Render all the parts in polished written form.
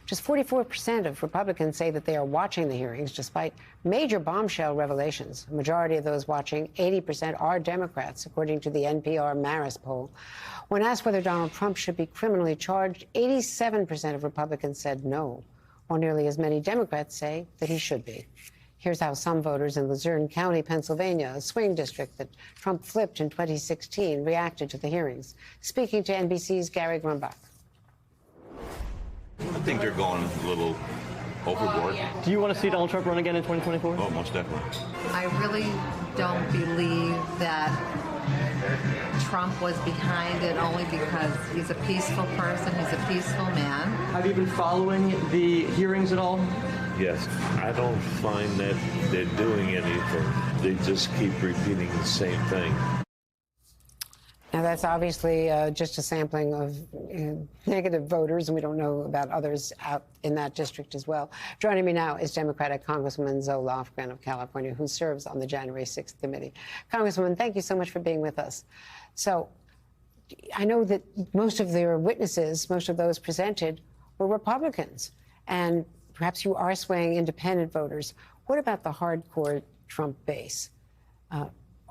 Just 44% of Republicans say that they are watching the hearings, despite major bombshell revelations. A majority of those watching, 80%, are Democrats, according to the NPR Marist poll. When asked whether Donald Trump should be criminally charged, 87% of Republicans said no, while nearly as many Democrats say that he should be. Here's how some voters in Luzerne County, Pennsylvania, a swing district that Trump flipped in 2016, reacted to the hearings. Speaking to NBC's Gary Grumbach. I think they're going a little overboard. Do you want to see Donald Trump run again in 2024? Oh, most definitely. I really don't believe that Trump was behind it only because he's a peaceful person, he's a peaceful man. Have you been following the hearings at all? Yes, I don't find that they're doing anything. They just keep repeating the same thing. Now, that's obviously just a sampling of negative voters, and we don't know about others out in that district as well. Joining me now is Democratic Congresswoman Zoe Lofgren of California, who serves on the January 6th committee. Congresswoman, thank you so much for being with us. So I know that most of their witnesses, most of those presented, were Republicans, and perhaps you are swaying independent voters. What about the hardcore Trump base?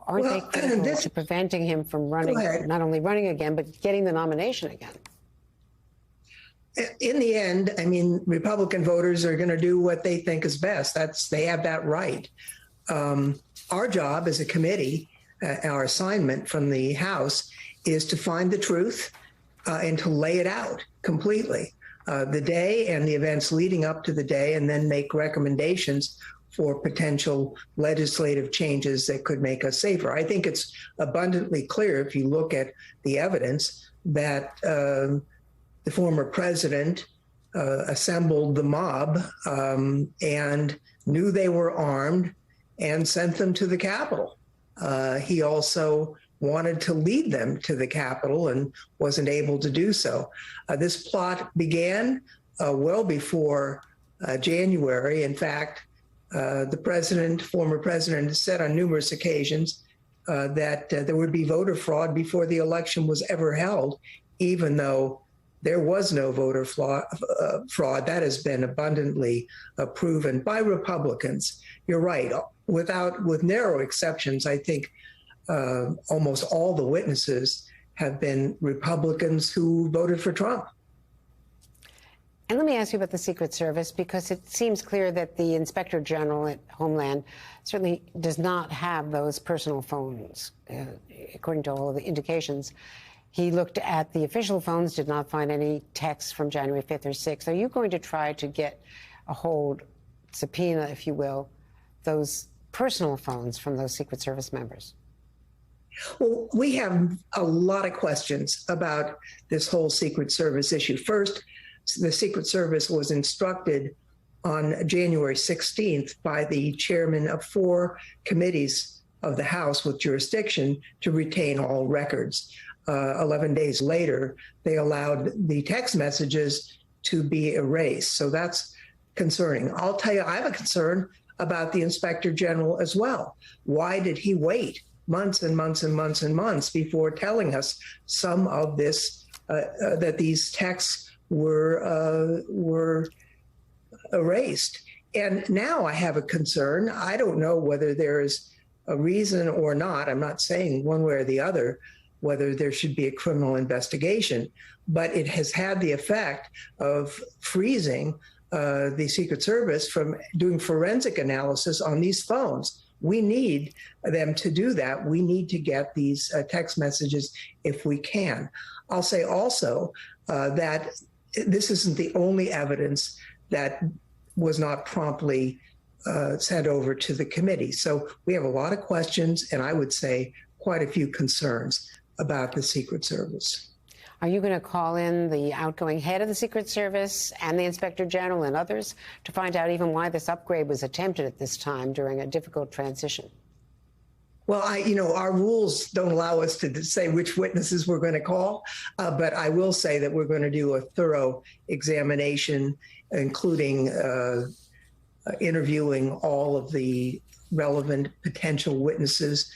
Aren't they critical to preventing him from running, not only running again, but getting the nomination again? In the end, I mean, Republican voters are going to do what they think is best. They have that right. Our job as a committee, our assignment from the House, is to find the truth and to lay it out completely. The day and the events leading up to the day, and then make recommendations for potential legislative changes that could make us safer. I think it's abundantly clear, if you look at the evidence, that the former president assembled the mob and knew they were armed and sent them to the Capitol. He also wanted to lead them to the Capitol and wasn't able to do so. This plot began well before January. In fact, the former president, said on numerous occasions that there would be voter fraud before the election was ever held, even though there was no voter fraud. That has been abundantly proven by Republicans. You're right. With narrow exceptions, I think almost all the witnesses have been Republicans who voted for Trump. And let me ask you about the Secret Service, because it seems clear that the Inspector General at Homeland certainly does not have those personal phones, according to all of the indications. He looked at the official phones, did not find any texts from January 5th or 6th. Are you going to try to get a hold, subpoena, if you will, those personal phones from those Secret Service members? Well, we have a lot of questions about this whole Secret Service issue. First, the Secret Service was instructed on January 16th by the chairman of 4 committees of the House with jurisdiction to retain all records. 11 days later, they allowed the text messages to be erased. So that's concerning. I'll tell you, I have a concern about the Inspector General as well. Why did he wait months and months and months and months before telling us some of this, that these texts were erased? And now I have a concern. I don't know whether there is a reason or not. I'm not saying one way or the other whether there should be a criminal investigation, but it has had the effect of freezing the Secret Service from doing forensic analysis on these phones. We need them to do that. We need to get these text messages if we can. I'll say also that this isn't the only evidence that was not promptly sent over to the committee. So we have a lot of questions, and I would say quite a few concerns about the Secret Service. Are you going to call in the outgoing head of the Secret Service and the Inspector General and others to find out even why this upgrade was attempted at this time during a difficult transition? Well, our rules don't allow us to say which witnesses we're going to call, but I will say that we're going to do a thorough examination, including interviewing all of the relevant potential witnesses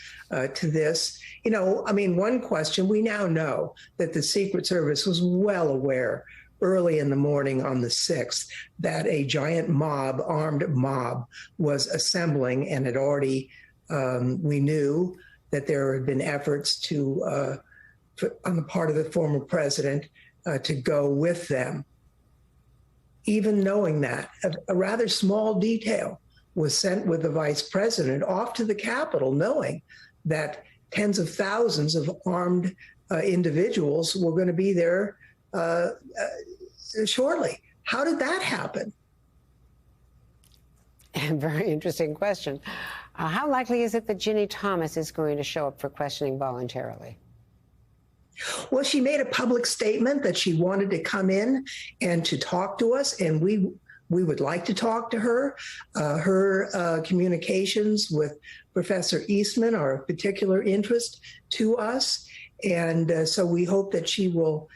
to this. One question, we now know that the Secret Service was well aware early in the morning on the 6th that a giant mob, armed mob, was assembling and had already, we knew that there had been efforts to, on the part of the former president, to go with them. Even knowing that, a rather small detail was sent with the vice president off to the Capitol, knowing that tens of thousands of armed individuals were going to be there shortly. How did that happen? Very interesting question. How likely is it that Ginny Thomas is going to show up for questioning voluntarily? Well, she made a public statement that she wanted to come in and to talk to us, and we would like to talk to her. Her communications with Professor Eastman are of particular interest to us, and so we hope that she will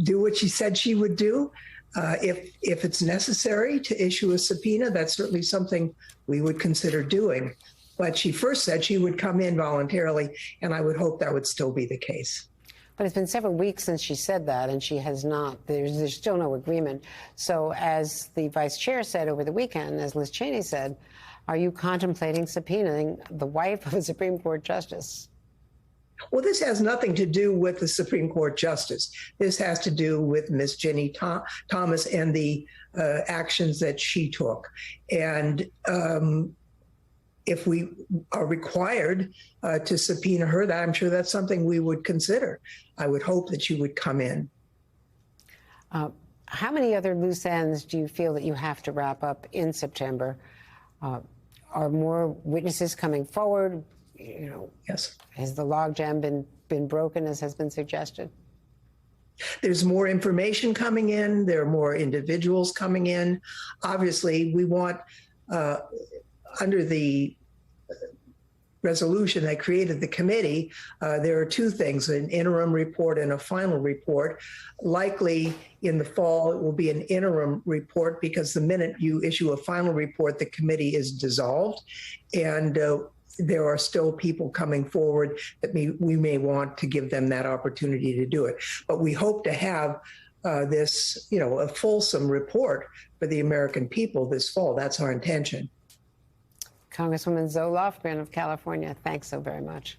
do what she said she would do. If it's necessary to issue a subpoena, that's certainly something we would consider doing. But she first said she would come in voluntarily, and I would hope that would still be the case. But it's been several weeks since she said that, and she has not. There's still no agreement. So as the vice chair said over the weekend, as Liz Cheney said, are you contemplating subpoenaing the wife of a Supreme Court justice? Well, this has nothing to do with the Supreme Court justice. This has to do with Ms. Ginny Thomas and the actions that she took. And if we are required to subpoena her, that I'm sure that's something we would consider. I would hope that she would come in. How many other loose ends do you feel that you have to wrap up in September? Are more witnesses coming forward? You know, yes. Has the logjam been broken, as has been suggested? There's more information coming in. There are more individuals coming in. Obviously, we want, under the resolution that created the committee, there are two things, an interim report and a final report. Likely in the fall, it will be an interim report because the minute you issue a final report, the committee is dissolved. And there are still people coming forward that we may want to give them that opportunity to do it. But we hope to have this, a fulsome report for the American people this fall. That's our intention. Congresswoman Zoe Lofgren of California, thanks so very much.